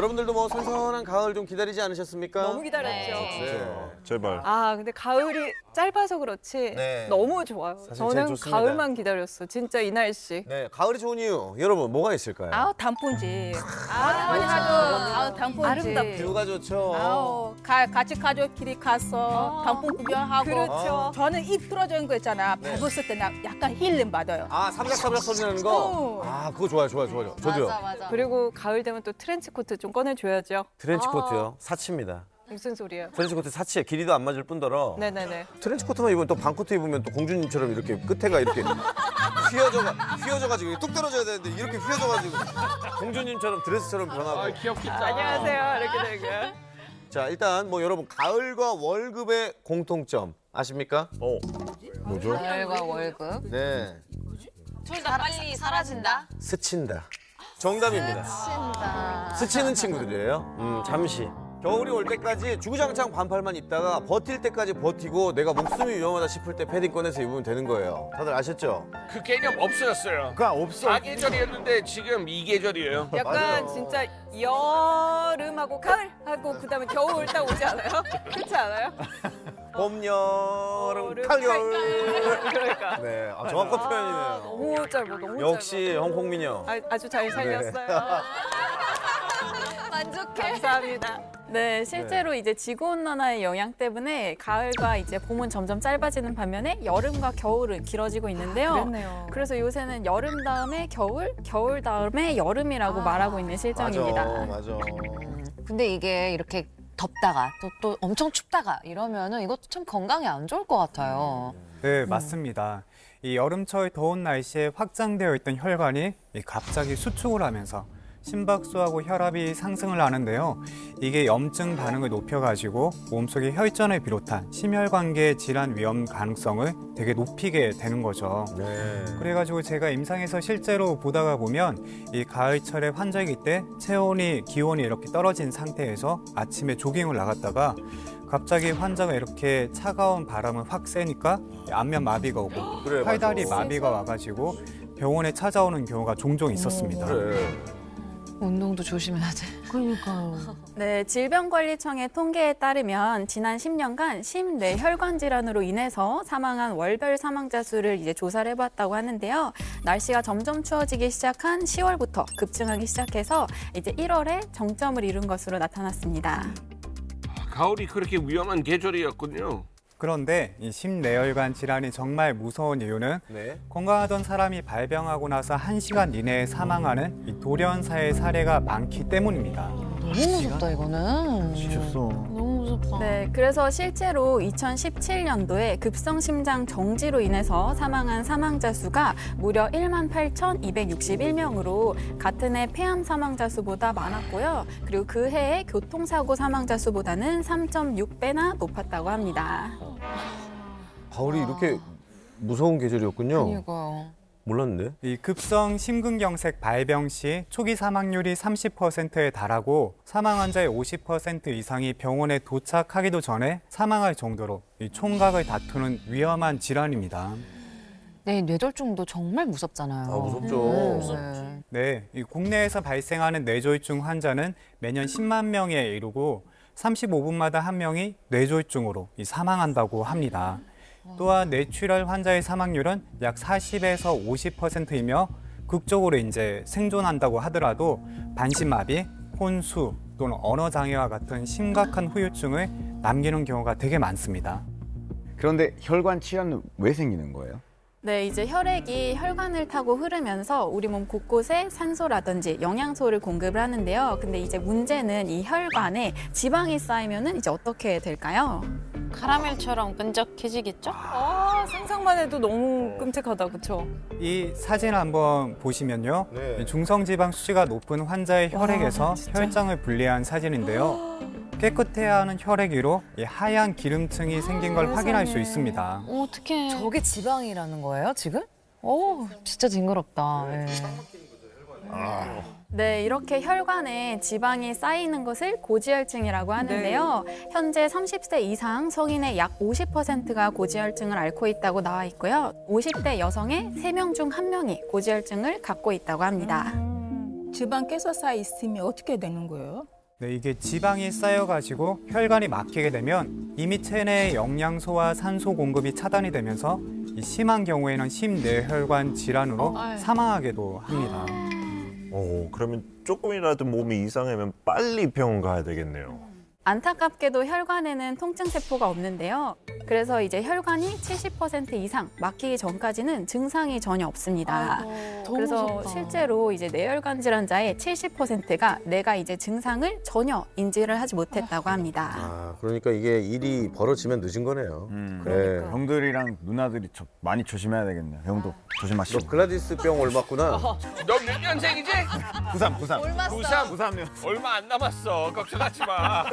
여러분들도 뭐 선선한 가을 좀 기다리지 않으셨습니까? 너무 기다렸죠. 네. 제발. 아, 근데 가을이 짧아서 그렇지 네. 너무 좋아요. 사실 저는 제일 좋습니다. 가을만 기다렸어. 진짜 이 날씨. 네, 가을이 좋은 이유 여러분 뭐가 있을까요? 아우 단풍지. 아름다워. 아우 단풍지. 아름답죠. 뷰가 좋죠. 아우 같이 가족끼리 가서 단풍 구경하고. 그렇죠. 저는 입 뚫어져 있는 거 있잖아. 네. 밟았을 때 나 약간 힐링 받아요. 아, 삼각삼각 소리 나는 거? 아, 그거 좋아요. 저도요. 맞아. 그리고 가을 되면 또 트렌치코트 좀 꺼내줘야죠. 트렌치코트요? 사치입니다. 무슨 소리예요? 트렌치코트 사치에 길이도 안 맞을 뿐더러 네네네. 트렌치코트만 입으면 또 반코트 입으면 또 공주님처럼 이렇게 끝에가 이렇게 휘어져가지고 뚝 떨어져야 되는데 이렇게 휘어져가지고 공주님처럼 드레스처럼 변하고. 귀엽겠다. 안녕하세요. 이렇게 되고요. 자, 일단 뭐 여러분 가을과 월급의 공통점 아십니까? 뭐죠? 가을과 월급. 네, 둘 다 빨리 사라진다. 스친다. 정답입니다. 친다. 스치는 친구들이에요. 잠시. 겨울이 올 때까지 주구장창 반팔만 입다가 버틸 때까지 버티고 내가 목숨이 위험하다 싶을 때 패딩 꺼내서 입으면 되는 거예요. 다들 아셨죠? 그 개념 없어졌어요. 그러니까 없어. 4계절이었는데 지금 2계절이에요. 약간 맞아요. 진짜 여름하고 가을하고 그다음에 겨울 딱 오지 않아요? 그렇지 않아요? 봄, 여름, 가을, 겨울. 그러니까. 네, 정확한 표현이네요. 너무 짧아, 너무 역시 홍콩민요. 짧아. 아주 잘 살렸어요. 만족해. 감사합니다. 네, 실제로 이제 지구온난화의 영향 때문에 가을과 이제 봄은 점점 짧아지는 반면에 여름과 겨울은 길어지고 있는데요. 그랬네요. 그래서 요새는 여름 다음에 겨울, 겨울 다음에 여름이라고 말하고 있는 실정입니다. 맞아. 근데 이게 이렇게 덥다가 또 엄청 춥다가 이러면은 이것도 참 건강에 안 좋을 것 같아요. 네, 맞습니다. 이 여름철 더운 날씨에 확장되어 있던 혈관이 갑자기 수축을 하면서 심박수하고 혈압이 상승을 하는데요. 이게 염증 반응을 높여가지고 몸속의 혈전을 비롯한 심혈관계 질환 위험 가능성을 되게 높이게 되는 거죠. 네. 그래가지고 제가 임상에서 실제로 보다가 보면 이 가을철에 환절기 때 체온이 기온이 이렇게 떨어진 상태에서 아침에 조깅을 나갔다가 갑자기 환자가 이렇게 차가운 바람을 확 쐬니까 안면 마비가 오고 그래, 팔다리 맞아. 마비가 와가지고 병원에 찾아오는 경우가 종종 있었습니다. 그래. 운동도 조심해야 돼. 네, 질병관리청의 통계에 따르면 지난 10년간 심뇌혈관 질환으로 인해서 사망한 월별 사망자 수를 이제 조사를 해봤다고 하는데요. 날씨가 점점 추워지기 시작한 10월부터 급증하기 시작해서 이제 1월에 정점을 이룬 것으로 나타났습니다. 가을이 그렇게 위험한 계절이었군요. 그런데 이 심뇌혈관 질환이 정말 무서운 이유는 네. 건강하던 사람이 발병하고 나서 1시간 이내에 사망하는 이 돌연사의 사례가 많기 때문입니다. 너무 무섭다 이거는. 너무 무섭다. 네, 그래서 실제로 2017년도에 급성심장 정지로 인해서 사망한 사망자 수가 무려 18,261명으로 같은 해 폐암 사망자 수보다 많았고요. 그리고 그 해의 교통사고 사망자 수보다는 3.6배나 높았다고 합니다. 가을이 이렇게 무서운 계절이었군요. 그러니까요. 몰랐는데. 이 급성 심근경색 발병 시 초기 사망률이 30%에 달하고 사망 환자의 50% 이상이 병원에 도착하기도 전에 사망할 정도로 이 총각을 다투는 위험한 질환입니다. 네, 뇌졸중도 정말 무섭잖아요. 아, 무섭죠. 네, 이 국내에서 발생하는 뇌졸중 환자는 매년 10만 명에 이르고 35분마다 한 명이 뇌졸중으로 사망한다고 합니다. 또한 뇌출혈 환자의 사망률은 약 40에서 50%이며 극적으로 이제 생존한다고 하더라도 반신마비, 혼수 또는 언어 장애와 같은 심각한 후유증을 남기는 경우가 되게 많습니다. 그런데 혈관 질환은 왜 생기는 거예요? 네, 이제 혈액이 혈관을 타고 흐르면서 우리 몸 곳곳에 산소라든지 영양소를 공급을 하는데요. 근데 이제 문제는 이 혈관에 지방이 쌓이면은 이제 어떻게 될까요? 카라멜처럼 끈적해지겠죠? 상상만 해도 너무 끔찍하다, 그렇죠? 이 사진 한번 보시면요. 네. 중성지방 수치가 높은 환자의 혈액에서 진짜? 혈장을 분리한 사진인데요. 깨끗해야 하는 혈액 위로 이 하얀 기름층이 생긴 걸 확인할 수 있습니다. 어떡해. 저게 지방이라는 거예요, 지금? 오, 진짜 징그럽다. 네. 네, 이렇게 혈관에 지방이 쌓이는 것을 고지혈증이라고 하는데요. 현재 30세 이상 성인의 약 50%가 고지혈증을 앓고 있다고 나와 있고요. 50대 여성의 3명 중 1명이 고지혈증을 갖고 있다고 합니다. 지방 깨서 쌓여 있으면 어떻게 되는 거예요? 네, 이게 지방이 쌓여가지고 혈관이 막히게 되면 이미 체내의 영양소와 산소 공급이 차단이 되면서 이 심한 경우에는 심뇌혈관 질환으로 사망하기도 합니다. 그러면 조금이라도 몸이 이상하면 빨리 병원 가야 되겠네요. 안타깝게도 혈관에는 통증 세포가 없는데요. 그래서 이제 혈관이 70% 이상 막히기 전까지는 증상이 전혀 없습니다. 그래서 실제로 이제 뇌혈관 질환자의 70%가 내가 이제 증상을 전혀 인지를 하지 못했다고 합니다. 아, 그러니까 이게 일이 벌어지면 늦은 거네요. 네. 형들이랑 누나들이 많이 조심해야 되겠네요. 형도 너 조심하시고. 글라디스 병 옮았구나. 너 몇 년생이지? 93. 93년. 얼마 안 남았어. 걱정하지 마.